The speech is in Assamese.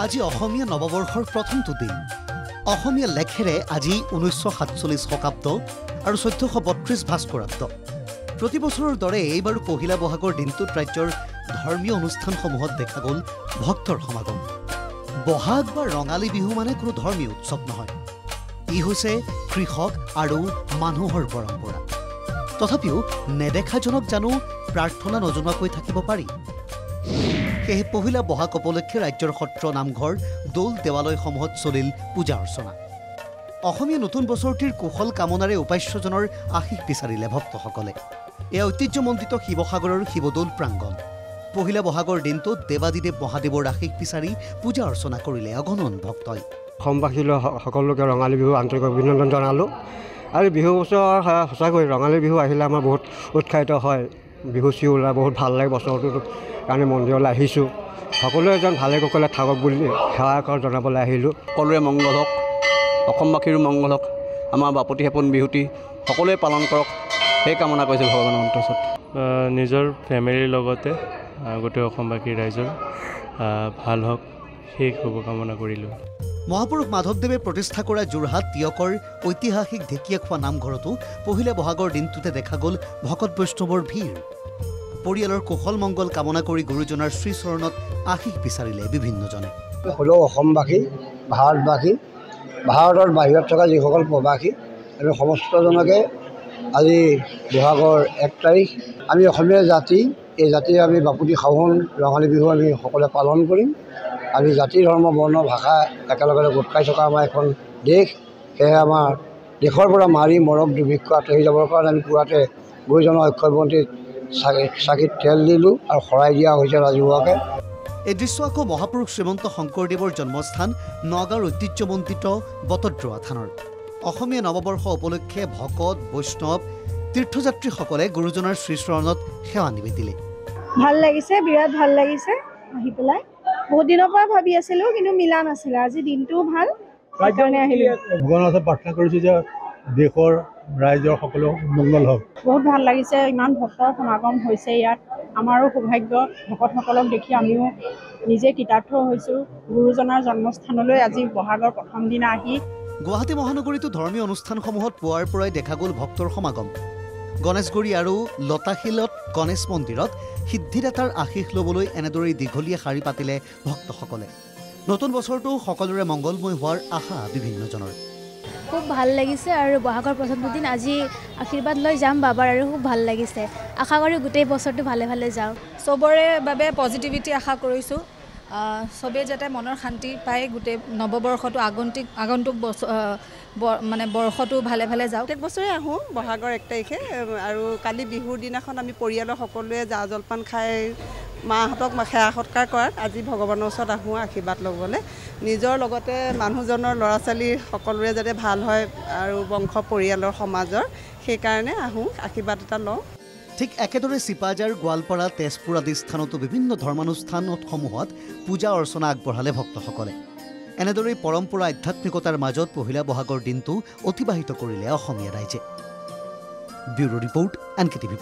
আজি অসমীয়া নৱবৰ্ষৰ প্ৰথমটো দিন। অসমীয়া লেখেৰে আজি 1947 শকাব্দ আৰু 1432 ভাস্কৰাব্দ। প্ৰতি বছৰৰ দৰে এইবাৰো পহিলা বহাগৰ দিনটোত ৰাজ্যৰ ধৰ্মীয় অনুষ্ঠানসমূহত দেখা গ'ল ভক্তৰ সমাগম। বহাগ বা ৰঙালী বিহু মানে কোনো ধৰ্মীয় উৎসৱ নহয়, ই হৈছে কৃষক আৰু মানুহৰ পৰম্পৰা। তথাপিও নেদেখাজনক জানো প্ৰাৰ্থনা নজনোৱাকৈ থাকিব পাৰি? সেয়ে পহিলা বহাগ উপলক্ষে ৰাজ্যৰ সত্ৰ, নামঘৰ, দৌল, দেৱালয়সমূহত চলিল পূজা অৰ্চনা। অসমীয়া নতুন বছৰটিৰ কুশল কামনাৰে উপাস্যজনৰ আশীষ বিচাৰিলে ভক্তসকলে। এয়া ঐতিহ্যমণ্ডিত শিৱসাগৰৰ শিৱদৌল প্ৰাংগণ। পহিলা বহাগৰ দিনটোত দেৱাদিদেৱ মহাদেৱৰ আশীষ বিচাৰি পূজা অৰ্চনা কৰিলে অগণন ভক্তই। অসমবাসীলৈ সকলোকে ৰঙালী বিহু আন্তৰিক অভিনন্দন জনালোঁ। আৰু বিহু বছৰ সঁচাকৈ ৰঙালী বিহু আহিলে আমাৰ বহুত উৎসাহিত হয়। বিহু চিহু ওলাই বহুত ভাল লাগে। বছৰটোৰ কাৰণে মন্দিৰলৈ আহিছোঁ। সকলোৱে যেন ভালে কুশলে থাকক বুলি সেৱা জনাবলৈ আহিলোঁ। সকলোৰে মংগল হওক, অসমবাসীৰো মংগল হওক, আমাৰ বাপতি সাপোন বিহুটি সকলোৱে পালন কৰক, সেই কামনা কৰিছোঁ ভগৱানৰ ওচৰত। নিজৰ ফেমিলিৰ লগতে গোটেই অসমবাসী ৰাইজৰ ভাল হওক সেই শুভকামনা কৰিলোঁ। মহাপুৰুষ মাধৱদেৱে প্ৰতিষ্ঠা কৰা যোৰহাট টিয়কৰ ঐতিহাসিক ঢেকীয়াখোৱা নামঘৰতো পহিলা বহাগৰ দিনটোতে দেখা গ'ল ভকত বৈষ্ণৱৰ ভিৰ। পৰিয়ালৰ কুশল মংগল কামনা কৰি গুৰুজনাৰ শ্ৰীচৰণত আশীষ বিচাৰিলে বিভিন্নজনে। হ'লেও অসমবাসী, ভাৰতবাসী, ভাৰতৰ বাহিৰত থকা যিসকল প্ৰবাসী আমি সমস্তজনকে আজি বহাগৰ 1 তাৰিখ আমি অসমীয়া জাতি, এই জাতিৰ আমি বাপুতি সাহোন ৰঙালী বিহু আমি সকলোৱে পালন কৰিম। আমি জাতি, ধৰ্ম, বৰ্ণ, ভাষা একেলগে গোট খাই থকা আমাৰ এখন দেশ। সেয়েহে আমাৰ দেশৰ পৰা মাৰি মৰম দুৰ্ভিক্ষ আঁতৰি যাবৰ কাৰণে আমি পুৱাতে গুৰুজনৰ অক্ষয়বন্তিত চাকিত তেল দিলোঁ আৰু শৰাই দিয়া হৈছে ৰাজহুৱাকৈ। এই দৃশ্য আকৌ মহাপুৰুষ শ্ৰীমন্ত শংকৰদেৱৰ জন্মস্থান নগাঁৱৰ ঐতিহ্যমণ্ডিত বটদ্ৰৱা থানৰ। অসমীয়া নৱবৰ্ষ উপলক্ষে ভকত, বৈষ্ণৱ, তীৰ্থযাত্ৰীসকলে গুৰুজনাৰ শ্ৰীচৰণত সেৱা নিবেদিলে। ভাল লাগিছে, বিৰাট ভাল লাগিছে আহি পেলাই। বহুত দিনৰ পৰা ভাবি আছিলোঁ কিন্তু মিলা নাছিলে। আজি দিনটোও ভাল, সেইকাৰণে আহিলোঁ। ভগৱানৰ ওচৰত প্ৰাৰ্থনা কৰিছোঁ যে দেশৰ ৰাইজৰ সকলো মংগল হওক। বহুত ভাল লাগিছে, ইমান ভক্তৰ সমাগম হৈছে ইয়াত। আমাৰো সৌভাগ্য, ভকতসকলক দেখি আমিও নিজে কৃতাৰ্থ হৈছোঁ। গুৰুজনাৰ জন্মস্থানলৈ আজি বহাগৰ প্ৰথম দিনা আহি গুৱাহাটী মহানগৰীতো ধৰ্মীয় অনুষ্ঠানসমূহত পুৱাৰ পৰাই দেখা গ'ল ভক্তৰ সমাগম। গণেশগুৰি আৰু লতাশিলত গণেশ মন্দিৰত সিদ্ধিদাতাৰ আশীষ ল'বলৈ এনেদৰেই দীঘলীয়া শাৰী পাতিলে ভক্তসকলে। নতুন বছৰটো সকলোৰে মংগলময় হোৱাৰ আশা বিভিন্নজনৰ। খুব ভাল লাগিছে আৰু বহাগৰ প্ৰথমটো দিন আজি আশীৰ্বাদ লৈ যাম বাবাৰ আৰু খুব ভাল লাগিছে। আশা কৰি গোটেই বছৰটো ভালে ভালে যাওঁ। চবৰে বাবে পজিটিভিটি আশা কৰিছোঁ। চবেই যাতে মনৰ শান্তি পায়, গোটেই নৱবৰ্ষটো আগন্তুক মানে বৰ্ষটো ভালে ভালে যাওক। প্ৰত্যেক বছৰে আহোঁ বহাগৰ 1 তাৰিখে আৰু কালি বিহুৰ দিনাখন আমি পৰিয়ালৰ সকলোৱে জা জলপান খাই মাহঁতক সেৱা সৎকাৰ কৰাত আজি ভগৱানৰ ওচৰত আহোঁ আশীৰ্বাদ ল'বলৈ। নিজৰ লগতে মানুহজনৰ ল'ৰা ছোৱালী সকলোৰে যাতে ভাল হয় আৰু বংশ পৰিয়ালৰ সমাজৰ, সেইকাৰণে আহোঁ আশীৰ্বাদ এটা লওঁ। ঠিক একেদৰে চিপাঝাৰ, গোৱালপাৰা, তেজপুৰ আদি স্থানতো বিভিন্ন ধৰ্মানুষ্ঠানসমূহত পূজা অৰ্চনা আগবঢ়ালে ভক্তসকলে। এনেদৰেই পৰম্পৰা আধ্যাত্মিকতাৰ মাজত পহিলা বহাগৰ দিনটো অতিবাহিত কৰিলে অসমীয়া ৰাইজে। Bureau report, NKTV+।